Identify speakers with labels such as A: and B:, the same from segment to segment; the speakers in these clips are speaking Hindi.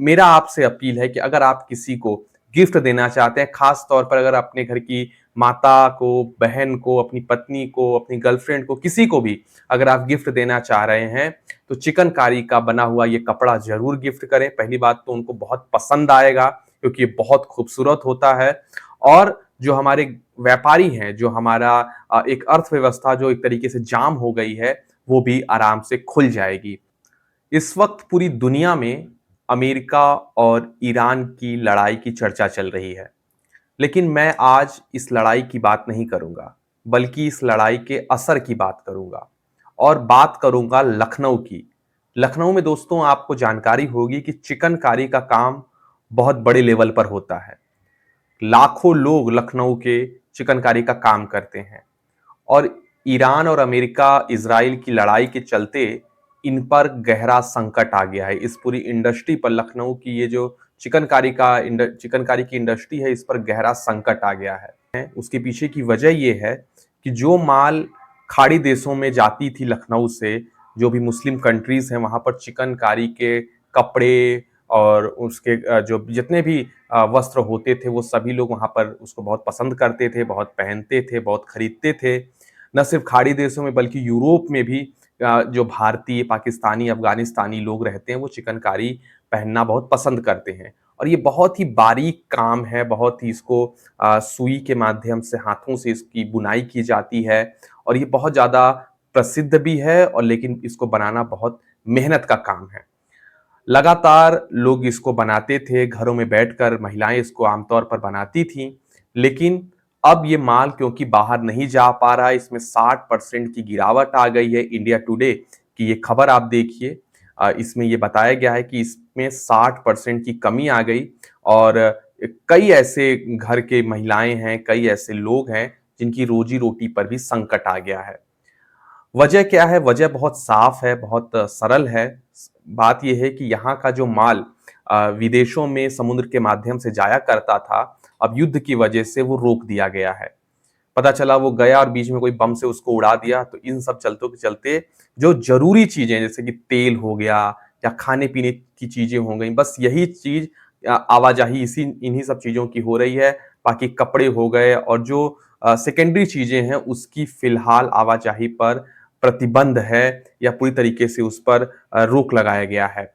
A: मेरा आपसे अपील है कि अगर आप किसी को गिफ्ट देना चाहते हैं, खास तौर पर अगर अपने घर की माता को, बहन को, अपनी पत्नी को, अपनी गर्लफ्रेंड को, किसी को भी अगर आप गिफ्ट देना चाह रहे हैं, तो चिकनकारी का बना हुआ ये कपड़ा ज़रूर गिफ्ट करें। पहली बात तो उनको बहुत पसंद आएगा क्योंकि ये बहुत खूबसूरत होता है और जो हमारे व्यापारी हैं, जो हमारा एक अर्थव्यवस्था जो एक तरीके से जाम हो गई है, वो भी आराम से खुल जाएगी। इस वक्त पूरी दुनिया में अमेरिका और ईरान की लड़ाई की चर्चा चल रही है। लेकिन मैं आज इस लड़ाई की बात नहीं करूंगा, बल्कि इस लड़ाई के असर की बात करूंगा और बात करूंगा लखनऊ की। लखनऊ में दोस्तों आपको जानकारी होगी कि चिकनकारी का काम बहुत बड़े लेवल पर होता है। लाखों लोग लखनऊ के चिकनकारी का काम करते हैं और ईरान और अमेरिका इजराइल की लड़ाई के चलते इन पर गहरा संकट आ गया है। इस पूरी इंडस्ट्री पर, लखनऊ की ये जो चिकनकारी की इंडस्ट्री है, इस पर गहरा संकट आ गया है। उसके पीछे की वजह ये है कि जो माल खाड़ी देशों में जाती थी लखनऊ से, जो भी मुस्लिम कंट्रीज हैं वहां पर चिकनकारी के कपड़े और उसके जो जितने भी वस्त्र होते थे, वो सभी लोग वहां पर उसको बहुत पसंद करते थे, बहुत पहनते थे, बहुत खरीदते थे। न सिर्फ खाड़ी देशों में बल्कि यूरोप में भी जो भारतीय, पाकिस्तानी, अफगानिस्तानी लोग रहते हैं वो चिकनकारी पहनना बहुत पसंद करते हैं। और ये बहुत ही बारीक काम है, बहुत ही इसको सुई के माध्यम से, हाथों से इसकी बुनाई की जाती है और ये बहुत ज़्यादा प्रसिद्ध भी है और लेकिन इसको बनाना बहुत मेहनत का काम है। लगातार लोग इसको बनाते थे, घरों में बैठकर महिलाएं इसको आमतौर पर बनाती थीं, लेकिन अब ये माल क्योंकि बाहर नहीं जा पा रहा है, इसमें 60% की गिरावट आ गई है। इंडिया टुडे की ये खबर आप देखिए, इसमें ये बताया गया है कि इसमें 60% की कमी आ गई और कई ऐसे घर के महिलाएं हैं, कई ऐसे लोग हैं जिनकी रोजी रोटी पर भी संकट आ गया है। वजह क्या है? वजह बहुत साफ है, बहुत सरल है। बात यह है कि यहाँ का जो माल विदेशों में समुद्र के माध्यम से जाया करता था, अब युद्ध की वजह से वो रोक दिया गया है। पता चला वो गया और बीच में कोई बम से उसको उड़ा दिया, तो इन सब चलतों के चलते जो जरूरी चीजें जैसे कि तेल हो गया या खाने पीने की चीजें हो गई, बस यही चीज आवाजाही इसी इन्हीं सब चीजों की हो रही है। बाकी कपड़े हो गए और जो सेकेंडरी चीजें हैं उसकी फिलहाल आवाजाही पर प्रतिबंध है या पूरी तरीके से उस पर रोक लगाया गया है।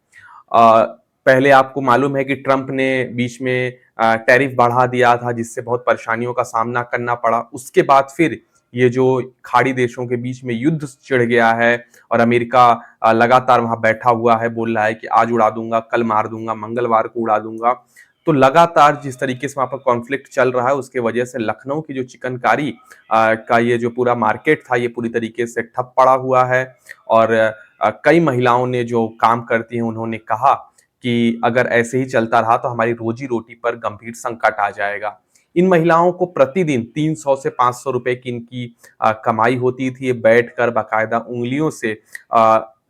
A: पहले आपको मालूम है कि ट्रंप ने बीच में टैरिफ बढ़ा दिया था जिससे बहुत परेशानियों का सामना करना पड़ा। उसके बाद फिर ये जो खाड़ी देशों के बीच में युद्ध छिड़ गया है और अमेरिका लगातार वहां बैठा हुआ है, बोल रहा है कि आज उड़ा दूंगा, कल मार दूंगा, मंगलवार को उड़ा दूंगा। तो लगातार जिस तरीके से वहां पर कॉन्फ्लिक्ट चल रहा है उसके वजह से लखनऊ की जो चिकनकारी का ये जो पूरा मार्केट था ये पूरी तरीके से ठप पड़ा हुआ है और कई महिलाओं ने जो काम करती हैं उन्होंने कहा कि अगर ऐसे ही चलता रहा तो हमारी रोजी रोटी पर गंभीर संकट आ जाएगा। इन महिलाओं को प्रतिदिन 300 से 500 रुपए की इनकी कमाई होती थी। ये बैठकर बाकायदा उंगलियों से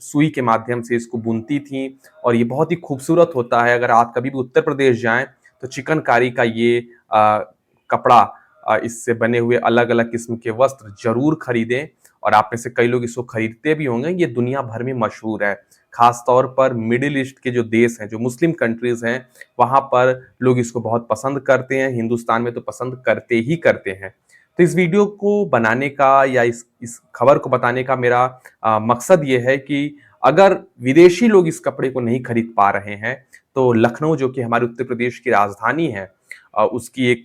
A: सुई के माध्यम से इसको बुनती थी और ये बहुत ही खूबसूरत होता है। अगर आप कभी भी उत्तर प्रदेश जाएं तो चिकनकारी का ये कपड़ा, इससे बने हुए अलग अलग किस्म के वस्त्र जरूर खरीदें और आप में से कई लोग इसको खरीदते भी होंगे। ये दुनिया भर में मशहूर है, खास तौर पर मिडिल ईस्ट के जो देश हैं, जो मुस्लिम कंट्रीज हैं, वहां पर लोग इसको बहुत पसंद करते हैं। हिंदुस्तान में तो पसंद करते ही करते हैं। तो इस वीडियो को बनाने का या इस खबर को बताने का मेरा मकसद ये है कि अगर विदेशी लोग इस कपड़े को नहीं खरीद पा रहे हैं तो लखनऊ जो कि हमारे उत्तर प्रदेश की राजधानी है, उसकी एक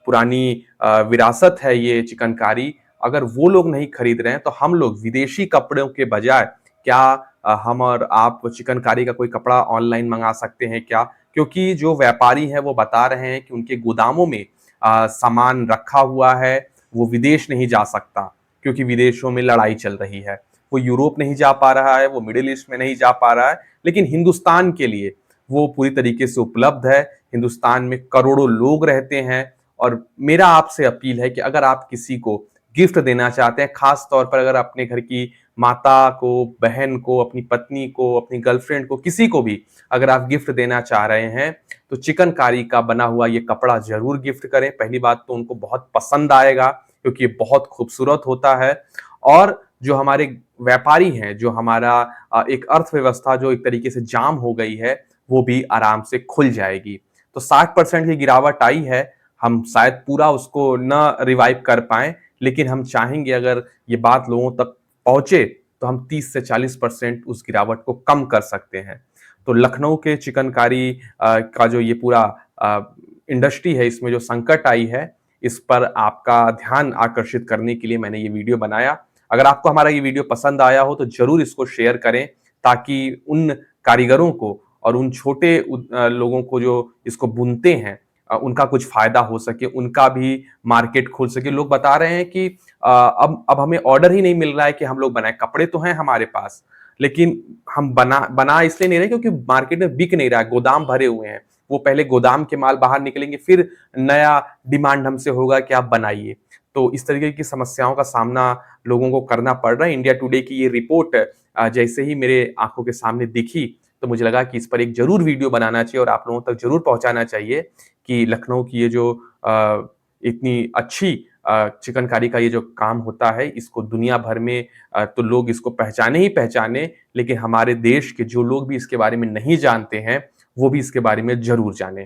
A: पुरानी विरासत है ये चिकनकारी, अगर वो लोग नहीं खरीद रहे हैं तो हम लोग विदेशी कपड़ों के बजाय क्या हम और आप चिकनकारी का कोई कपड़ा ऑनलाइन मंगा सकते हैं क्या? क्योंकि जो व्यापारी हैं वो बता रहे हैं कि उनके गोदामों में सामान रखा हुआ है, वो विदेश नहीं जा सकता क्योंकि विदेशों में लड़ाई चल रही है। वो यूरोप नहीं जा पा रहा है, वो मिडिल ईस्ट में नहीं जा पा रहा है, लेकिन हिंदुस्तान के लिए वो पूरी तरीके से उपलब्ध है। हिंदुस्तान में करोड़ों लोग रहते हैं और मेरा आपसे अपील है कि अगर आप किसी को गिफ्ट देना चाहते हैं, खास तौर पर अगर अपने घर की माता को, बहन को, अपनी पत्नी को, अपनी गर्लफ्रेंड को, किसी को भी अगर आप गिफ्ट देना चाह रहे हैं तो चिकनकारी का बना हुआ ये कपड़ा जरूर गिफ्ट करें। पहली बात तो उनको बहुत पसंद आएगा क्योंकि ये बहुत खूबसूरत होता है और जो हमारे व्यापारी हैं, जो हमारा एक अर्थव्यवस्था जो एक तरीके से जाम हो गई है, वो भी आराम से खुल जाएगी। तो 60% की गिरावट आई है, हम शायद पूरा उसको ना रिवाइव कर पाएँ, लेकिन हम चाहेंगे अगर ये बात लोगों तक पहुँचे, तो हम 30 से 40% उस गिरावट को कम कर सकते हैं। तो लखनऊ के चिकनकारी का जो ये पूरा अ, इंडस्ट्री है, इसमें जो संकट आई है, इस पर आपका ध्यान आकर्षित करने के लिए मैंने ये वीडियो बनाया। अगर आपको हमारा ये वीडियो पसंद आया हो, तो ज़रूर इसको शेयर करें, ताकि उन कारीगरों को और उन छोटे लोगों को जो इसको बुनते हैं उनका कुछ फ़ायदा हो सके, उनका भी मार्केट खुल सके। लोग बता रहे हैं कि अब हमें ऑर्डर ही नहीं मिल रहा है कि हम लोग बनाएँ। कपड़े तो हैं हमारे पास, लेकिन हम बना इसलिए नहीं रहे क्योंकि मार्केट में बिक नहीं रहा है, गोदाम भरे हुए हैं। वो पहले गोदाम के माल बाहर निकलेंगे, फिर नया डिमांड हमसे होगा कि आप बनाइए। तो इस तरीके की समस्याओं का सामना लोगों को करना पड़ रहा है। इंडिया टुडे की ये रिपोर्ट जैसे ही मेरे आँखों के सामने दिखी, तो मुझे लगा कि इस पर एक ज़रूर वीडियो बनाना चाहिए और आप लोगों तक ज़रूर पहुँचाना चाहिए कि लखनऊ की ये जो इतनी अच्छी चिकनकारी का ये जो काम होता है, इसको दुनिया भर में तो लोग इसको पहचाने ही पहचाने, लेकिन हमारे देश के जो लोग भी इसके बारे में नहीं जानते हैं, वो भी इसके बारे में ज़रूर जानें।